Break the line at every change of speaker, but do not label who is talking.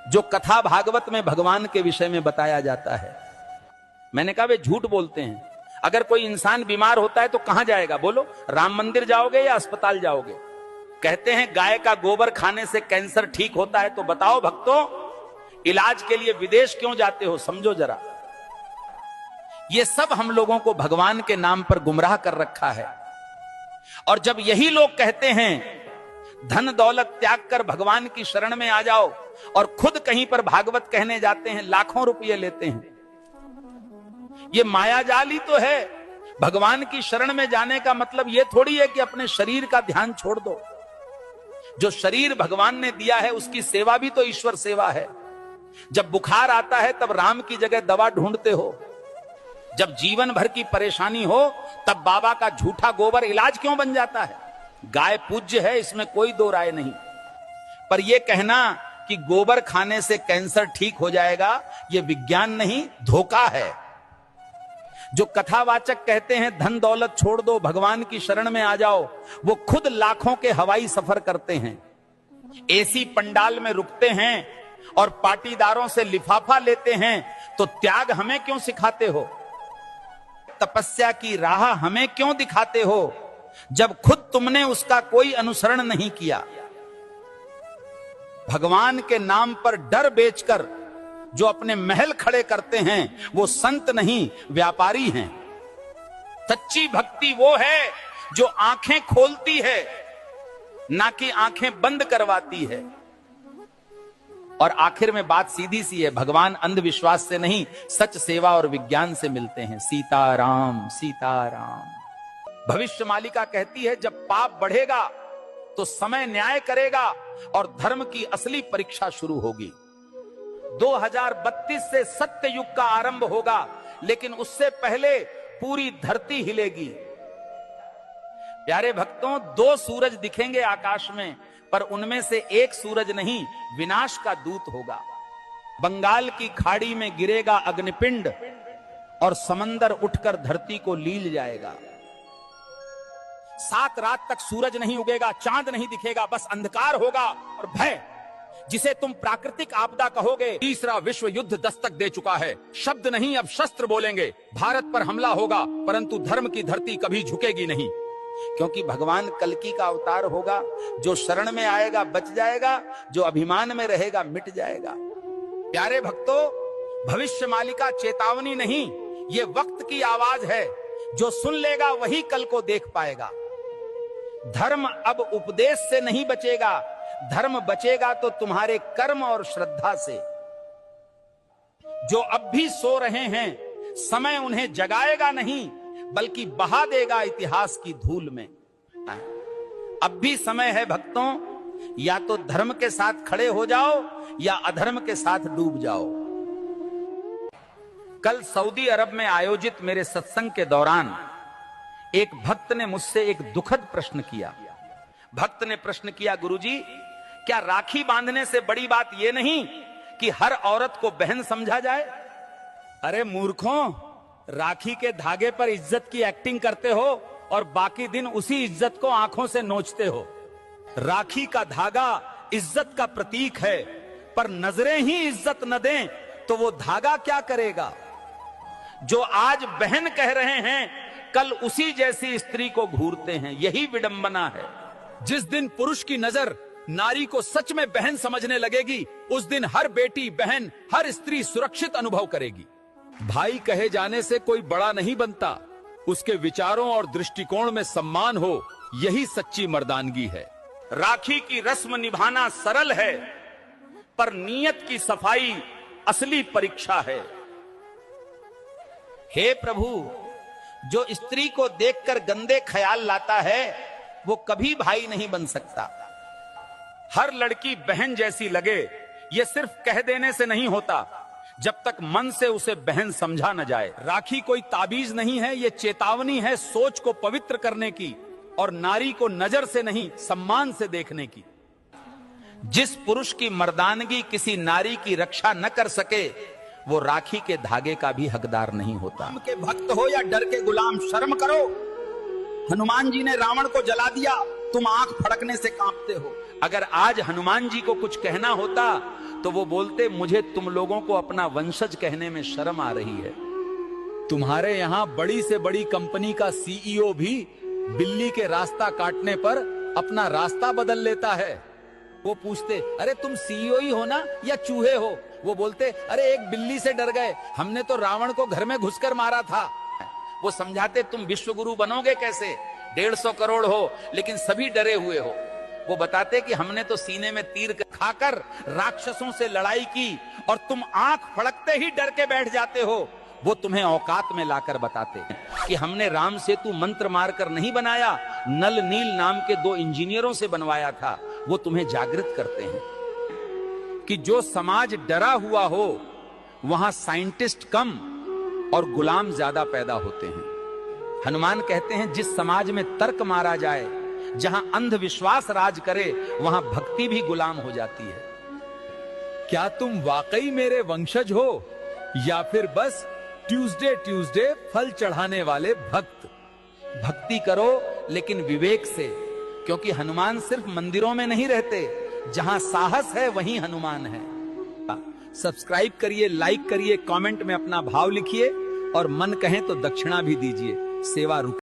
जो कथा भागवत में भगवान के विषय में बताया जाता है। मैंने कहा वे झूठ बोलते हैं। अगर कोई इंसान बीमार होता है तो कहां जाएगा बोलो? राम मंदिर जाओगे या अस्पताल जाओगे? कहते हैं गाय का गोबर खाने से कैंसर ठीक होता है, तो बताओ भक्तों, इलाज के लिए विदेश क्यों जाते हो? समझो जरा। ये सब हम लोगों को भगवान के नाम पर गुमराह कर रखा है। और जब यही लोग कहते हैं धन दौलत त्याग कर भगवान की शरण में आ जाओ, और खुद कहीं पर भागवत कहने जाते हैं, लाखों रुपये लेते हैं। ये मायाजाल ही तो है। भगवान की शरण में जाने का मतलब ये थोड़ी है कि अपने शरीर का ध्यान छोड़ दो। जो शरीर भगवान ने दिया है उसकी सेवा भी तो ईश्वर सेवा है। जब बुखार आता है तब राम की जगह दवा ढूंढते हो। जब जीवन भर की परेशानी हो तब बाबा का झूठा गोबर इलाज क्यों बन जाता है? गाय पूज्य है, इसमें कोई दो राय नहीं, पर यह कहना कि गोबर खाने से कैंसर ठीक हो जाएगा, यह विज्ञान नहीं, धोखा है। जो कथावाचक कहते हैं धन दौलत छोड़ दो, भगवान की शरण में आ जाओ, वो खुद लाखों के हवाई सफर करते हैं, एसी पंडाल में रुकते हैं और पाटीदारों से लिफाफा लेते हैं। तो त्याग हमें क्यों सिखाते हो? तपस्या की राह हमें क्यों दिखाते हो, जब खुद तुमने उसका कोई अनुसरण नहीं किया? भगवान के नाम पर डर बेचकर जो अपने महल खड़े करते हैं वो संत नहीं, व्यापारी हैं। सच्ची भक्ति वो है जो आंखें खोलती है, ना कि आंखें बंद करवाती है। और आखिर में बात सीधी सी है, भगवान अंधविश्वास से नहीं, सच सेवा और विज्ञान से मिलते हैं। सीताराम सीताराम। भविष्य मालिका कहती है जब पाप बढ़ेगा तो समय न्याय करेगा और धर्म की असली परीक्षा शुरू होगी। 2032 से सत्य युग का आरंभ होगा, लेकिन उससे पहले पूरी धरती हिलेगी। प्यारे भक्तों, 2 सूरज दिखेंगे आकाश में, पर उनमें से एक सूरज नहीं, विनाश का दूत होगा। बंगाल की खाड़ी में गिरेगा अग्निपिंड और समंदर उठकर धरती को लील जाएगा। 7 रात तक सूरज नहीं उगेगा, चांद नहीं दिखेगा, बस अंधकार होगा और भय। जिसे तुम प्राकृतिक आपदा कहोगे, तीसरा विश्व युद्ध दस्तक दे चुका है। शब्द नहीं, अब शस्त्र बोलेंगे। भारत पर हमला होगा, परंतु धर्म की धरती कभी झुकेगी नहीं, क्योंकि भगवान कल्कि का अवतार होगा। जो शरण में आएगा बच जाएगा, जो अभिमान में रहेगा मिट जाएगा। प्यारे भक्तों, भविष्य मालिका चेतावनी नहीं, ये वक्त की आवाज है। जो सुन लेगा वही कल को देख पाएगा। धर्म अब उपदेश से नहीं बचेगा, धर्म बचेगा तो तुम्हारे कर्म और श्रद्धा से। जो अब भी सो रहे हैं, समय उन्हें जगाएगा नहीं, बल्कि बहा देगा इतिहास की धूल में। अब भी समय है भक्तों, या तो धर्म के साथ खड़े हो जाओ या अधर्म के साथ डूब जाओ। कल सऊदी अरब में आयोजित मेरे सत्संग के दौरान एक भक्त ने मुझसे एक दुखद प्रश्न किया। भक्त ने प्रश्न किया, गुरुजी, क्या राखी बांधने से बड़ी बात यह नहीं कि हर औरत को बहन समझा जाए? अरे मूर्खों, राखी के धागे पर इज्जत की एक्टिंग करते हो और बाकी दिन उसी इज्जत को आंखों से नोचते हो। राखी का धागा इज्जत का प्रतीक है, पर नजरें ही इज्जत न दें तो वो धागा क्या करेगा? जो आज बहन कह रहे हैं, कल उसी जैसी स्त्री को घूरते हैं। यही विडंबना है।
जिस दिन पुरुष की नजर नारी को सच में बहन समझने लगेगी, उस दिन हर बेटी, बहन, हर स्त्री सुरक्षित अनुभव करेगी। भाई कहे जाने से कोई बड़ा नहीं बनता, उसके विचारों और दृष्टिकोण में सम्मान हो, यही सच्ची मर्दानगी है।
राखी की रस्म निभाना सरल है, पर नीयत की सफाई असली परीक्षा है। हे प्रभु, जो स्त्री को देखकर गंदे ख्याल लाता है वो कभी भाई नहीं बन सकता। हर लड़की बहन जैसी लगे, ये सिर्फ कह देने से नहीं होता, जब तक मन से उसे बहन समझा न जाए।
राखी कोई ताबीज नहीं है, ये चेतावनी है सोच को पवित्र करने की और नारी को नजर से नहीं सम्मान से देखने की।
जिस पुरुष की मर्दानगी किसी नारी की रक्षा न कर सके, वो राखी के धागे का भी हकदार नहीं होता।
राम के भक्त हो या डर के गुलाम, शर्म करो। हनुमान जी ने रावण को जला दिया, तुम आंख फड़कने से कांपते हो।
अगर आज हनुमान जी को कुछ कहना होता तो वो बोलते, मुझे तुम लोगों को अपना वंशज कहने में शर्म आ रही है।
तुम्हारे यहां बड़ी से बड़ी कंपनी का सीईओ भी बिल्ली के रास्ता काटने पर अपना रास्ता बदल लेता है। वो पूछते, अरे तुम सीईओ ही हो ना या चूहे हो? वो बोलते, अरे एक बिल्ली से डर गए, हमने तो रावण को घर में घुसकर मारा था।
वो समझाते, तुम विश्वगुरु बनोगे कैसे? 150 करोड़ हो लेकिन सभी डरे हुए हो। वो बताते कि हमने तो सीने में तीर खाकर राक्षसों से लड़ाई की और तुम आंख फड़कते ही डर के बैठ जाते हो। वो तुम्हें औकात में लाकर बताते कि हमने राम सेतु मंत्र मारकर नहीं बनाया, नल नील नाम के 2 इंजीनियरों से बनवाया था। वो तुम्हें जागृत करते हैं कि जो समाज डरा हुआ हो वहां साइंटिस्ट कम और गुलाम ज्यादा पैदा होते हैं। हनुमान कहते हैं, जिस समाज में तर्क मारा जाए, जहां अंधविश्वास राज करे, वहां भक्ति भी गुलाम हो जाती है।
क्या तुम वाकई मेरे वंशज हो या फिर बस ट्यूसडे ट्यूसडे फल चढ़ाने वाले भक्त?
भक्ति करो लेकिन विवेक से, क्योंकि हनुमान सिर्फ मंदिरों में नहीं रहते, जहां साहस है वहीं हनुमान है।
सब्सक्राइब करिए, लाइक करिए, कमेंट में अपना भाव लिखिए और मन कहें तो दक्षिणा भी दीजिए। सेवा रुक